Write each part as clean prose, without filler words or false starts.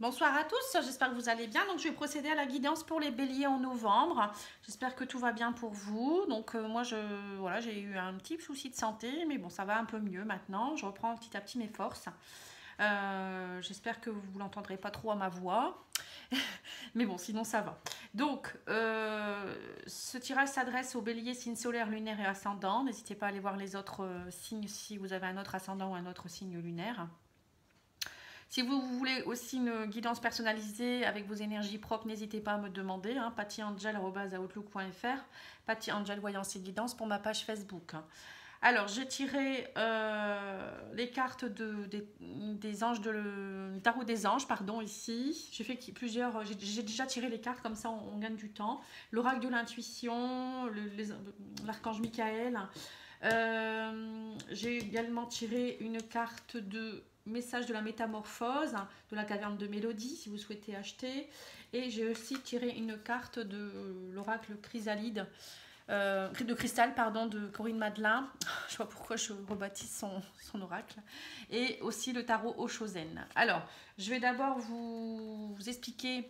Bonsoir à tous, j'espère que vous allez bien. Donc je vais procéder à la guidance pour les béliers en novembre. J'espère que tout va bien pour vous. Donc moi voilà, j'ai eu un petit souci de santé, mais bon, ça va un peu mieux maintenant. Je reprends petit à petit mes forces. J'espère que vous l'entendrez pas trop à ma voix. Mais bon, sinon ça va. Donc, ce tirage s'adresse aux béliers, signes solaires, lunaires et ascendants. N'hésitez pas à aller voir les autres signes si vous avez un autre ascendant ou un autre signe lunaire. Si vous voulez aussi une guidance personnalisée avec vos énergies propres, n'hésitez pas à me demander. pattyangel@outlook.fr, Patty Angel Voyance et Guidance pour ma page Facebook. Alors, j'ai tiré les cartes des anges, du tarot des anges, pardon, ici. J'ai fait plusieurs, j'ai déjà tiré les cartes, comme ça on gagne du temps. L'oracle de l'intuition, l'archange Michael. J'ai également tiré une carte de message de la métamorphose, de la caverne de Mélodie, si vous souhaitez acheter. Et j'ai aussi tiré une carte de l'oracle chrysalide, de cristal, pardon, de Corinne Madelin. Je sais pas pourquoi je rebaptise son oracle. Et aussi le tarot Oshozen. Alors, je vais d'abord vous expliquer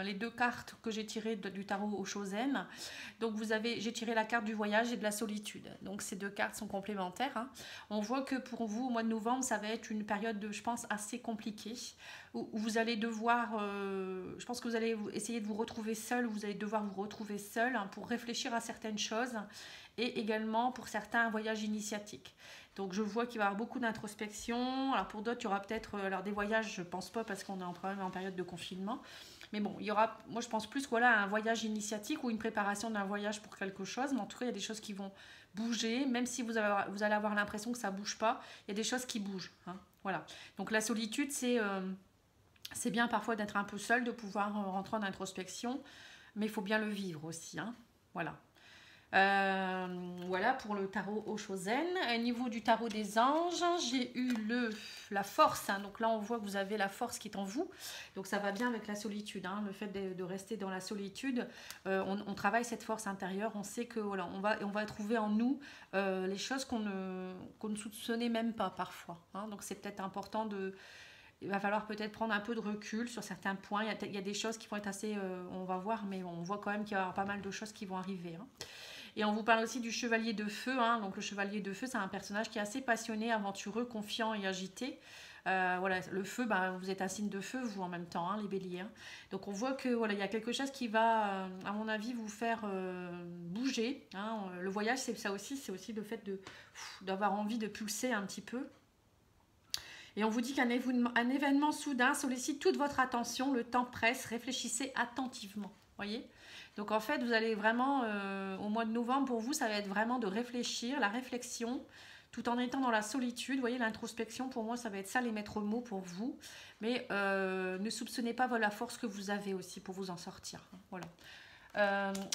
les deux cartes que j'ai tirées du tarot Oshozen. Donc j'ai tiré la carte du voyage et de la solitude. Donc ces deux cartes sont complémentaires. Hein. On voit que pour vous, au mois de novembre, ça va être une période, je pense, assez compliquée. Où vous allez devoir, je pense que vous allez essayer de vous retrouver seul, vous allez devoir vous retrouver seul, hein, pour réfléchir à certaines choses. Et également pour certains, un voyage initiatique. Donc je vois qu'il va y avoir beaucoup d'introspection. Alors pour d'autres, il y aura peut-être des voyages, je ne pense pas parce qu'on est en période de confinement. Mais bon, il y aura, moi je pense plus que voilà, un voyage initiatique ou une préparation d'un voyage pour quelque chose. Mais en tout cas, il y a des choses qui vont bouger. Même si vous allez avoir l'impression que ça ne bouge pas, il y a des choses qui bougent. Hein, voilà. Donc la solitude, c'est bien parfois d'être un peu seul, de pouvoir rentrer en introspection. Mais il faut bien le vivre aussi. Hein, voilà. Voilà pour le tarot Oshozen. Au niveau du tarot des anges, j'ai eu la force. Hein. Donc là, on voit que vous avez la force qui est en vous. Donc ça va bien avec la solitude. Hein. Le fait de rester dans la solitude, on travaille cette force intérieure. On sait que voilà, on va trouver en nous les choses qu'on ne soupçonnait même pas parfois. Hein. Donc c'est peut-être important il va falloir peut-être prendre un peu de recul sur certains points. Il y a des choses qui vont être assez... on va voir, mais on voit quand même qu'il va y avoir pas mal de choses qui vont arriver. Hein. Et on vous parle aussi du chevalier de feu. Hein. Donc le chevalier de feu, c'est un personnage qui est assez passionné, aventureux, confiant et agité. Voilà, le feu, vous êtes un signe de feu, vous en même temps, hein, les béliers. Hein. Donc on voit que voilà, il y a quelque chose qui va, à mon avis, vous faire bouger. Hein. Le voyage, c'est ça aussi, c'est aussi le fait d'avoir envie de pulser un petit peu. Et on vous dit qu'un événement soudain sollicite toute votre attention, le temps presse, réfléchissez attentivement. Voyez ? Donc en fait, vous allez vraiment, au mois de novembre, pour vous, ça va être vraiment de réfléchir, la réflexion, tout en étant dans la solitude. Vous voyez, l'introspection, pour moi, ça va être ça, les maîtres mots pour vous. Mais ne soupçonnez pas la force que vous avez aussi pour vous en sortir. Voilà.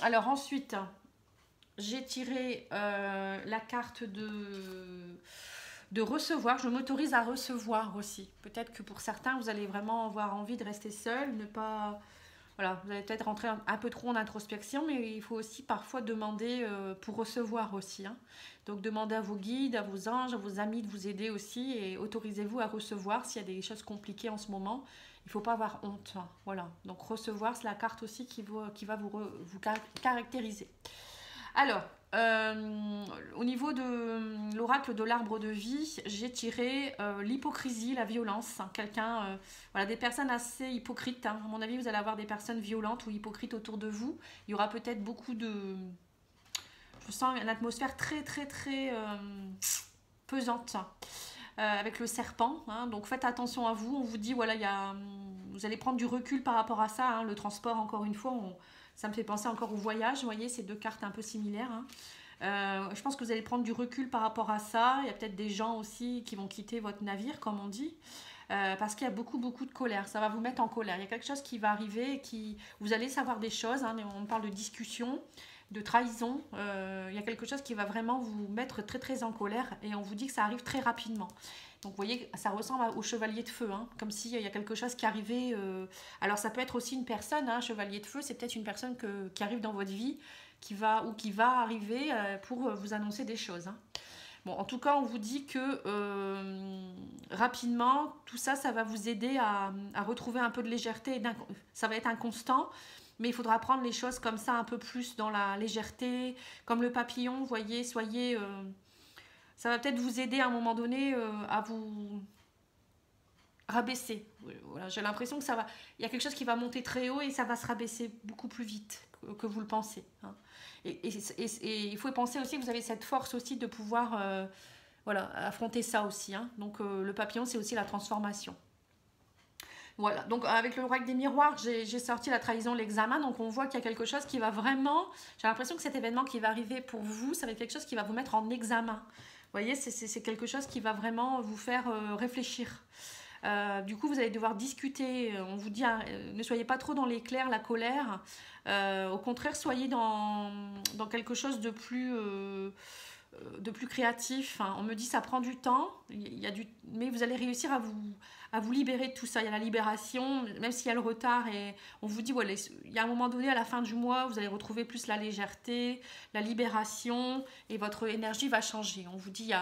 Alors ensuite, j'ai tiré la carte de recevoir. Je m'autorise à recevoir aussi. Peut-être que pour certains, vous allez vraiment avoir envie de rester seul, ne pas... Voilà, vous allez peut-être rentrer un peu trop en introspection, mais il faut aussi parfois demander pour recevoir aussi. Hein. Donc demandez à vos guides, à vos anges, à vos amis de vous aider aussi et autorisez-vous à recevoir s'il y a des choses compliquées en ce moment. Il ne faut pas avoir honte. Hein. Voilà, donc recevoir, c'est la carte aussi qui va vous caractériser. Alors, au niveau de l'oracle de l'arbre de vie, j'ai tiré l'hypocrisie, la violence. Quelqu'un, voilà, des personnes assez hypocrites. Hein. À mon avis, vous allez avoir des personnes violentes ou hypocrites autour de vous. Il y aura peut-être beaucoup de... Je sens une atmosphère très, très, très pesante. Avec le serpent, hein. Donc faites attention à vous. On vous dit, voilà, vous allez prendre du recul par rapport à ça. Hein. Le transport, encore une fois, ça me fait penser encore au voyage. Vous voyez, ces deux cartes un peu similaires. Hein. Je pense que vous allez prendre du recul par rapport à ça. Il y a peut-être des gens aussi qui vont quitter votre navire, comme on dit, parce qu'il y a beaucoup, beaucoup de colère. Ça va vous mettre en colère. Il y a quelque chose qui va arriver, vous allez savoir des choses. Hein. On parle de discussion, de trahison. Il y a quelque chose qui va vraiment vous mettre très, très en colère. Et on vous dit que ça arrive très rapidement. Donc vous voyez, ça ressemble au chevalier de feu, hein, comme s'il y a quelque chose qui arrivait. Alors ça peut être aussi une personne, hein, chevalier de feu, c'est peut-être une personne qui arrive dans votre vie, qui va arriver pour vous annoncer des choses. Hein. Bon, en tout cas, on vous dit que rapidement, tout ça, ça va vous aider à retrouver un peu de légèreté. Ça va être inconstant, mais il faudra prendre les choses comme ça, un peu plus dans la légèreté, comme le papillon, vous voyez, soyez... ça va peut-être vous aider à un moment donné à vous rabaisser. Voilà, j'ai l'impression que ça va... Il y a quelque chose qui va monter très haut et ça va se rabaisser beaucoup plus vite que vous le pensez. Hein. Et il faut penser aussi que vous avez cette force aussi de pouvoir voilà, affronter ça aussi. Hein. Donc le papillon, c'est aussi la transformation. Voilà, donc avec le roi des miroirs, j'ai sorti la trahison, l'examen. Donc on voit qu'il y a quelque chose qui va vraiment... J'ai l'impression que cet événement qui va arriver pour vous, ça va être quelque chose qui va vous mettre en examen. Vous voyez, c'est quelque chose qui va vraiment vous faire réfléchir. Du coup, vous allez devoir discuter. On vous dit, ne soyez pas trop dans l'éclair, la colère. Au contraire, soyez dans quelque chose de plus créatif. Hein. On me dit, ça prend du temps, mais vous allez réussir à vous libérer de tout ça. Il y a la libération, même s'il y a le retard. Et on vous dit, voilà, il y a un moment donné, à la fin du mois, vous allez retrouver plus la légèreté, la libération, et votre énergie va changer. On vous dit,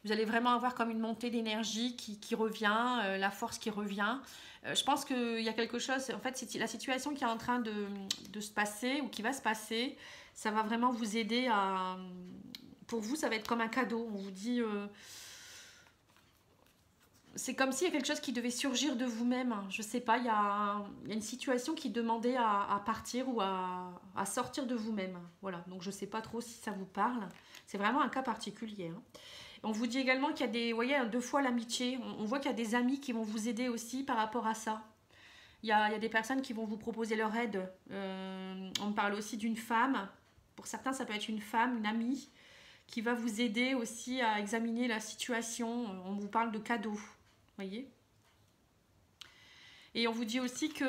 vous allez vraiment avoir comme une montée d'énergie qui revient, la force qui revient. Je pense qu'il y a quelque chose, en fait, c'est la situation qui est en train de se passer ou qui va se passer. Ça va vraiment vous aider à... Pour vous, ça va être comme un cadeau. On vous dit... c'est comme s'il y a quelque chose qui devait surgir de vous-même. Je ne sais pas, il y a une situation qui demandait à partir ou à sortir de vous-même. Voilà, donc je ne sais pas trop si ça vous parle. C'est vraiment un cas particulier. Hein. On vous dit également qu'il y a des... Vous voyez, 2 fois l'amitié. On voit qu'il y a des amis qui vont vous aider aussi par rapport à ça. Il y a des personnes qui vont vous proposer leur aide. On me parle aussi d'une femme. Pour certains, ça peut être une femme, une amie, qui va vous aider aussi à examiner la situation. On vous parle de cadeaux, voyez. Et on vous dit aussi que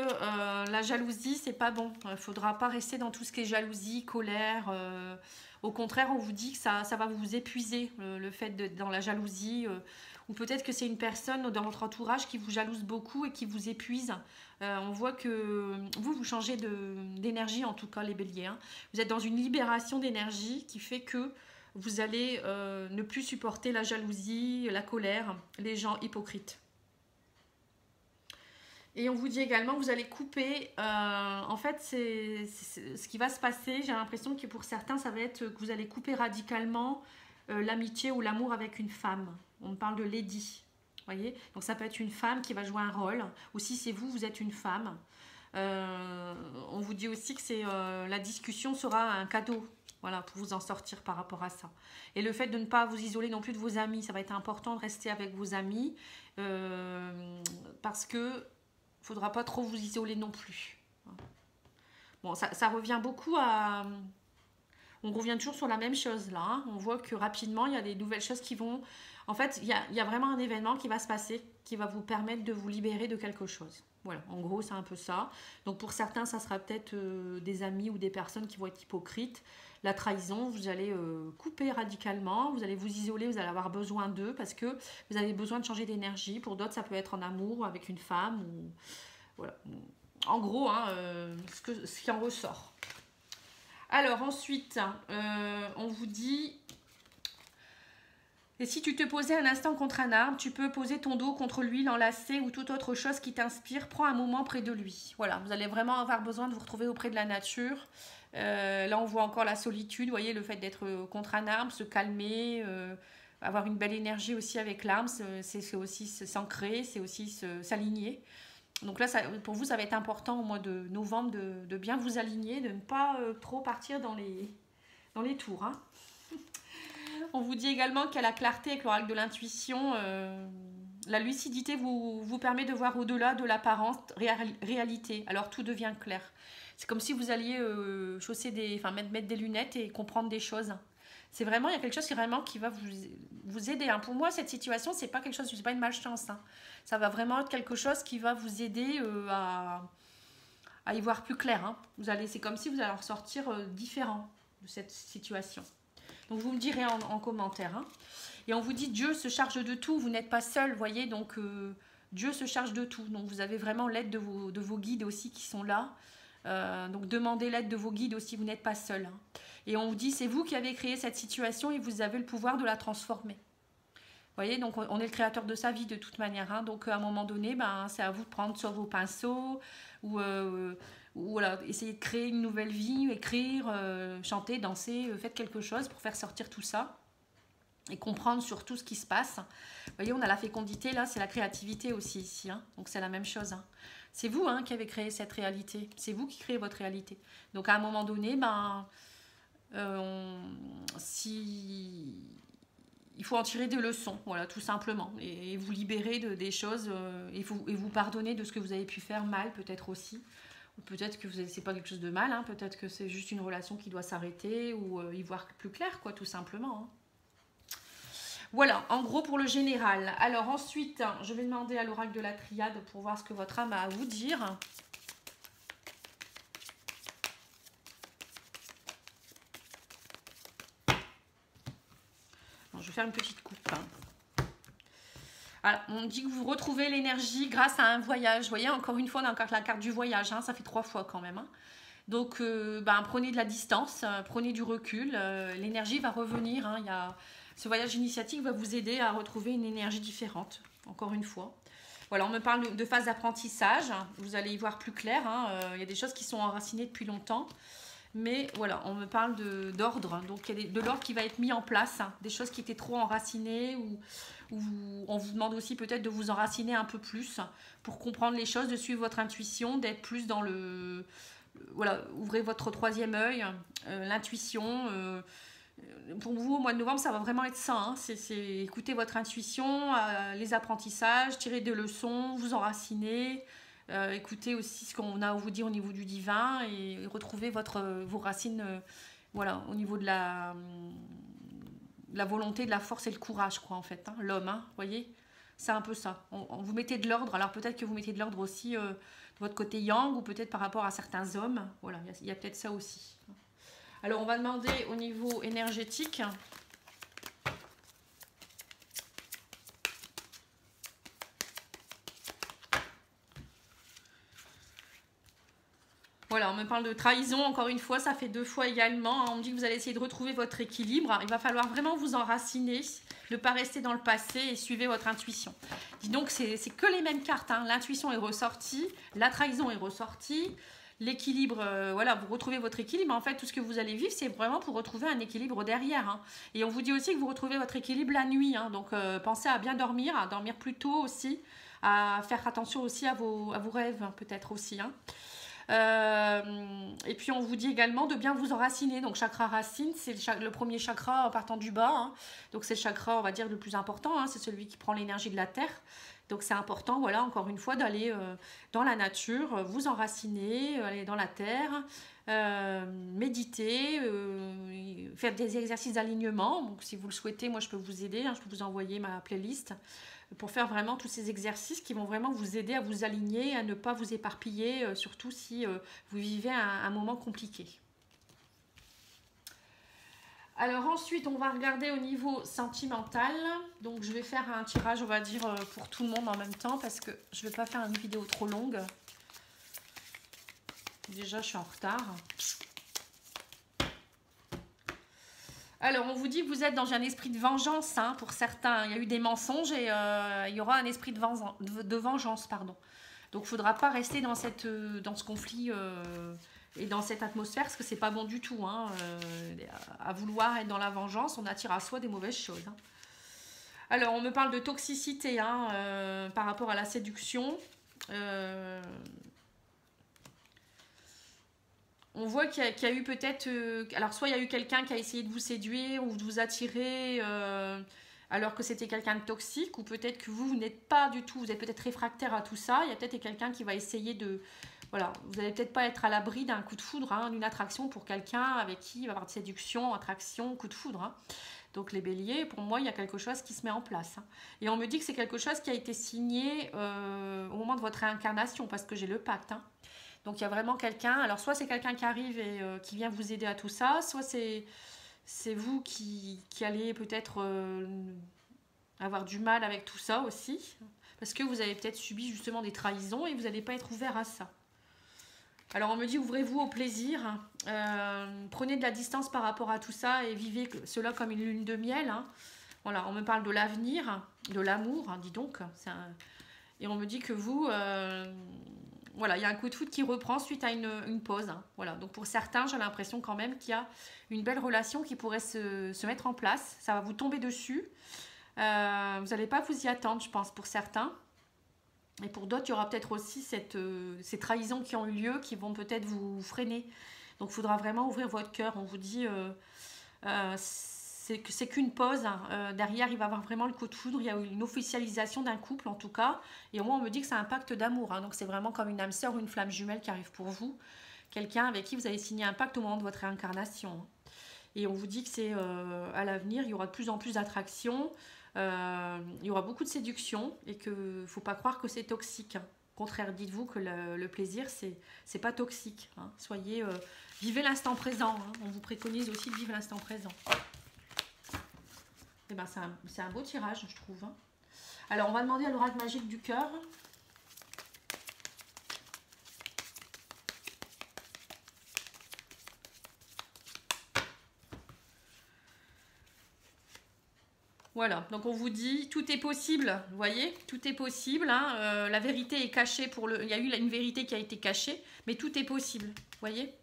la jalousie, c'est pas bon. Il ne faudra pas rester dans tout ce qui est jalousie, colère. Au contraire, on vous dit que ça va vous épuiser, le fait d'être dans la jalousie. Ou peut-être que c'est une personne dans votre entourage qui vous jalouse beaucoup et qui vous épuise. On voit que vous changez d'énergie, en tout cas les béliers. Hein. Vous êtes dans une libération d'énergie qui fait que vous allez ne plus supporter la jalousie, la colère, les gens hypocrites. Et on vous dit également que vous allez couper. En fait, c'est ce qui va se passer. J'ai l'impression que pour certains, ça va être que vous allez couper radicalement l'amitié ou l'amour avec une femme. On me parle de lady. Voyez, donc ça peut être une femme qui va jouer un rôle. Ou si c'est vous, vous êtes une femme. On vous dit aussi que la discussion sera un cadeau. Voilà, pour vous en sortir par rapport à ça. Et le fait de ne pas vous isoler non plus de vos amis, ça va être important de rester avec vos amis parce que il ne faudra pas trop vous isoler non plus. Bon, ça revient beaucoup à... On revient toujours sur la même chose là. Hein. On voit que rapidement, il y a des nouvelles choses qui vont... En fait, il y a vraiment un événement qui va se passer, qui va vous permettre de vous libérer de quelque chose. Voilà, en gros, c'est un peu ça. Donc pour certains, ça sera peut-être des amis ou des personnes qui vont être hypocrites. La trahison, vous allez couper radicalement, vous allez vous isoler, vous allez avoir besoin d'eux parce que vous avez besoin de changer d'énergie. Pour d'autres, ça peut être en amour ou avec une femme. Ou... Voilà. En gros, hein, ce qui en ressort. Alors ensuite, on vous dit... Et si tu te posais un instant contre un arbre, tu peux poser ton dos contre lui, l'enlacer ou toute autre chose qui t'inspire. Prends un moment près de lui. Voilà, vous allez vraiment avoir besoin de vous retrouver auprès de la nature. Là, on voit encore la solitude. Vous voyez, le fait d'être contre un arbre, se calmer, avoir une belle énergie aussi avec l'arbre, c'est aussi s'ancrer, c'est aussi s'aligner. Donc là, pour vous, ça va être important au mois de novembre de bien vous aligner, de ne pas trop partir dans les tours. Hein. On vous dit également qu'il y a la clarté avec l'oracle de l'intuition. La lucidité vous permet de voir au-delà de l'apparente réalité. Alors tout devient clair. C'est comme si vous alliez mettre des lunettes et comprendre des choses. C'est vraiment, il y a quelque chose qui va vous aider. Hein. Pour moi, cette situation, c'est pas quelque chose, c'est pas une malchance. Hein. Ça va vraiment être quelque chose qui va vous aider à y voir plus clair. Hein. C'est comme si vous allez en ressortir différent de cette situation. Donc vous me direz en commentaire. Hein. Et on vous dit Dieu se charge de tout, vous n'êtes pas seul, voyez, donc Dieu se charge de tout. Donc vous avez vraiment l'aide de vos guides aussi qui sont là. Donc demandez l'aide de vos guides aussi, vous n'êtes pas seul. Hein. Et on vous dit, c'est vous qui avez créé cette situation et vous avez le pouvoir de la transformer. Vous voyez, donc on est le créateur de sa vie de toute manière. Hein. Donc à un moment donné, ben, c'est à vous de prendre soit vos pinceaux ou voilà, essayer de créer une nouvelle vie, écrire, chanter, danser, faites quelque chose pour faire sortir tout ça et comprendre sur tout ce qui se passe. Vous voyez, on a la fécondité, là, c'est la créativité aussi ici. Hein. Donc c'est la même chose. Hein. C'est vous hein, qui avez créé cette réalité. C'est vous qui créez votre réalité. Donc à un moment donné, ben, il faut en tirer des leçons, voilà, tout simplement. Et vous libérer des choses et vous pardonner de ce que vous avez pu faire mal, peut-être aussi. Ou peut-être que c'est pas quelque chose de mal, hein, peut-être que c'est juste une relation qui doit s'arrêter ou y voir plus clair, quoi, tout simplement. Hein. Voilà, en gros pour le général. Alors ensuite, je vais demander à l'oracle de la triade pour voir ce que votre âme a à vous dire. Je vais faire une petite coupe. Hein. Alors, on dit que vous retrouvez l'énergie grâce à un voyage. Vous voyez, encore une fois, on a encore la carte du voyage. Hein, ça fait 3 fois quand même. Hein. Donc, prenez de la distance, prenez du recul. L'énergie va revenir. Hein, ce voyage initiatique va vous aider à retrouver une énergie différente, encore une fois. Voilà, on me parle de phase d'apprentissage. Vous allez y voir plus clair. Hein. Il y a des choses qui sont enracinées depuis longtemps. Mais voilà, on me parle d'ordre. Donc, il y a de l'ordre qui va être mis en place. Hein, des choses qui étaient trop enracinées ou on vous demande aussi peut-être de vous enraciner un peu plus pour comprendre les choses, de suivre votre intuition, d'être plus dans le... Voilà, ouvrez votre troisième œil, l'intuition. Pour vous, au mois de novembre, ça va vraiment être ça. Hein, c'est écouter votre intuition, les apprentissages, tirer des leçons, vous enraciner. Écoutez aussi ce qu'on a à vous dire au niveau du divin et retrouver vos racines voilà, au niveau de la volonté, de la force et le courage, quoi, en fait. Hein, l'homme, hein, vous voyez, c'est un peu ça. On vous mettez de l'ordre. Alors peut-être que vous mettez de l'ordre aussi de votre côté yang ou peut-être par rapport à certains hommes. Voilà, il y a peut-être ça aussi. Alors on va demander au niveau énergétique. Voilà, on me parle de trahison, encore une fois, ça fait 2 fois également. On me dit que vous allez essayer de retrouver votre équilibre. Il va falloir vraiment vous enraciner, ne pas rester dans le passé et suivre votre intuition. Dis donc, c'est que les mêmes cartes. Hein. L'intuition est ressortie, la trahison est ressortie, l'équilibre, voilà, vous retrouvez votre équilibre. En fait, tout ce que vous allez vivre, c'est vraiment pour retrouver un équilibre derrière. Hein. Et on vous dit aussi que vous retrouvez votre équilibre la nuit. Hein. Donc, pensez à bien dormir, à dormir plus tôt aussi, à faire attention aussi à vos rêves, hein, peut-être aussi. Hein. Et puis on vous dit également de bien vous enraciner. Donc chakra racine, c'est le premier chakra en partant du bas. Hein. Donc c'est le chakra, on va dire, le plus important. Hein. C'est celui qui prend l'énergie de la terre. Donc c'est important, voilà, encore une fois, d'aller dans la nature, vous enraciner, aller dans la terre, méditer, faire des exercices d'alignement. Donc si vous le souhaitez, moi je peux vous aider. Hein. Je peux vous envoyer ma playlist pour faire vraiment tous ces exercices qui vont vraiment vous aider à vous aligner, à ne pas vous éparpiller, surtout si vous vivez un moment compliqué. Alors ensuite, on va regarder au niveau sentimental. Donc je vais faire un tirage, on va dire, pour tout le monde en même temps, parce que je ne vais pas faire une vidéo trop longue. Déjà, je suis en retard. Alors, on vous dit que vous êtes dans un esprit de vengeance, hein, pour certains. Il y a eu des mensonges et il y aura un esprit de vengeance, pardon. Donc, il ne faudra pas rester dans ce conflit et dans cette atmosphère, parce que c'est pas bon du tout. Hein, à vouloir être dans la vengeance, on attire à soi des mauvaises choses. Hein. Alors, on me parle de toxicité hein, par rapport à la séduction. On voit qu'il y a eu peut-être... alors, soit il y a eu quelqu'un qui a essayé de vous séduire ou de vous attirer alors que c'était quelqu'un de toxique, ou peut-être que vous n'êtes pas du tout, vous êtes peut-être réfractaire à tout ça. Il y a peut-être quelqu'un qui va essayer de... Voilà, vous n'allez peut-être pas être à l'abri d'un coup de foudre, hein, d'une attraction pour quelqu'un avec qui il va y avoir de séduction, attraction, coup de foudre. Hein. Donc les béliers, pour moi, il y a quelque chose qui se met en place. Hein. Et on me dit que c'est quelque chose qui a été signé au moment de votre réincarnation, parce que j'ai le pacte. Hein. Donc, il y a vraiment quelqu'un. Alors, soit c'est quelqu'un qui arrive et qui vient vous aider à tout ça, soit c'est vous qui allez peut-être avoir du mal avec tout ça aussi. Parce que vous avez peut-être subi justement des trahisons et vous n'allez pas être ouvert à ça. Alors on me dit ouvrez-vous au plaisir, prenez de la distance par rapport à tout ça et vivez cela comme une lune de miel. Hein. Voilà, on me parle de l'avenir, de l'amour, hein, dis donc. Et on me dit que vous, voilà, il y a un coup de foudre qui reprend suite à une pause. Hein. Voilà, donc pour certains, j'ai l'impression quand même qu'il y a une belle relation qui pourrait se mettre en place. Ça va vous tomber dessus. Vous n'allez pas vous y attendre, je pense, pour certains. Et pour d'autres, il y aura peut-être aussi ces trahisons qui ont eu lieu, qui vont peut-être vous freiner. Donc il faudra vraiment ouvrir votre cœur. On vous dit, c'est qu'une pause. Hein. Derrière, il va y avoir vraiment le coup de foudre. Il y a une officialisation d'un couple, en tout cas. Et au moins, on me dit que c'est un pacte d'amour. Hein. Donc c'est vraiment comme une âme sœur ou une flamme jumelle qui arrive pour vous. Quelqu'un avec qui vous avez signé un pacte au moment de votre réincarnation. Et on vous dit que c'est à l'avenir, il y aura de plus en plus d'attraction. Il y aura beaucoup de séduction et qu'il ne faut pas croire que c'est toxique. Hein. Au contraire, dites-vous que le plaisir, c'est pas toxique. Hein. Vivez l'instant présent. Hein. On vous préconise aussi de vivre l'instant présent. Et ben, c'est un beau tirage, je trouve. Hein. Alors, on va demander à l'oracle magique du cœur. Voilà, donc on vous dit, tout est possible, vous voyez, tout est possible, hein, la vérité est cachée il y a eu une vérité qui a été cachée, mais tout est possible, vous voyez.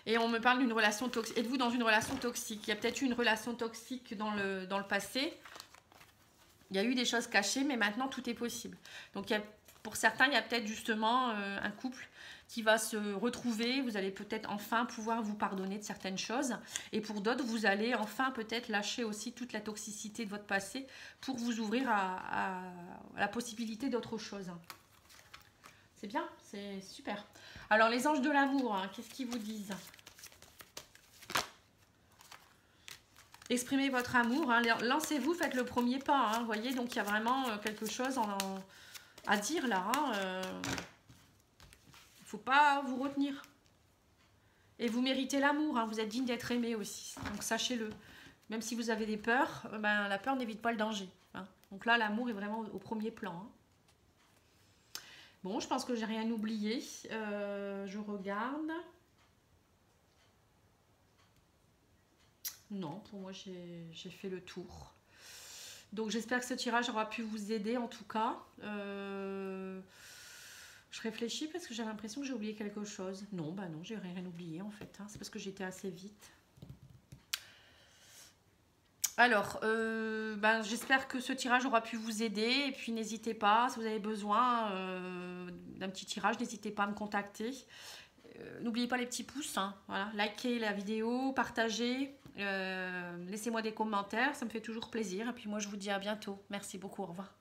Et on me parle d'une relation toxique, êtes-vous dans une relation toxique? Il y a peut-être eu une relation toxique dans le passé, il y a eu des choses cachées, mais maintenant tout est possible. Donc pour certains, il y a peut-être justement un couple qui va se retrouver, vous allez peut-être enfin pouvoir vous pardonner de certaines choses. Et pour d'autres, vous allez enfin peut-être lâcher aussi toute la toxicité de votre passé pour vous ouvrir à la possibilité d'autre chose. C'est bien, c'est super. Alors les anges de l'amour, hein, qu'est-ce qu'ils vous disent? Exprimez votre amour, hein, lancez-vous, faites le premier pas. Hein, vous voyez, donc il y a vraiment quelque chose à dire là. Hein, il ne faut pas vous retenir. Et vous méritez l'amour, hein, vous êtes digne d'être aimé aussi. Donc sachez-le. Même si vous avez des peurs, ben, la peur n'évite pas le danger. Hein. Donc là, l'amour est vraiment au premier plan. Hein. Bon, je pense que j'ai rien oublié. Je regarde. Non, pour moi, j'ai fait le tour. Donc j'espère que ce tirage aura pu vous aider en tout cas. Je réfléchis parce que j'ai l'impression que j'ai oublié quelque chose. Non, bah non, j'ai rien oublié en fait. Hein. C'est parce que j'étais assez vite. Alors, j'espère que ce tirage aura pu vous aider. Et puis n'hésitez pas, si vous avez besoin d'un petit tirage, n'hésitez pas à me contacter. N'oubliez pas les petits pouces. Hein. Voilà. Likez la vidéo, partagez. Laissez-moi des commentaires, ça me fait toujours plaisir. Et puis moi, je vous dis à bientôt. Merci beaucoup, au revoir.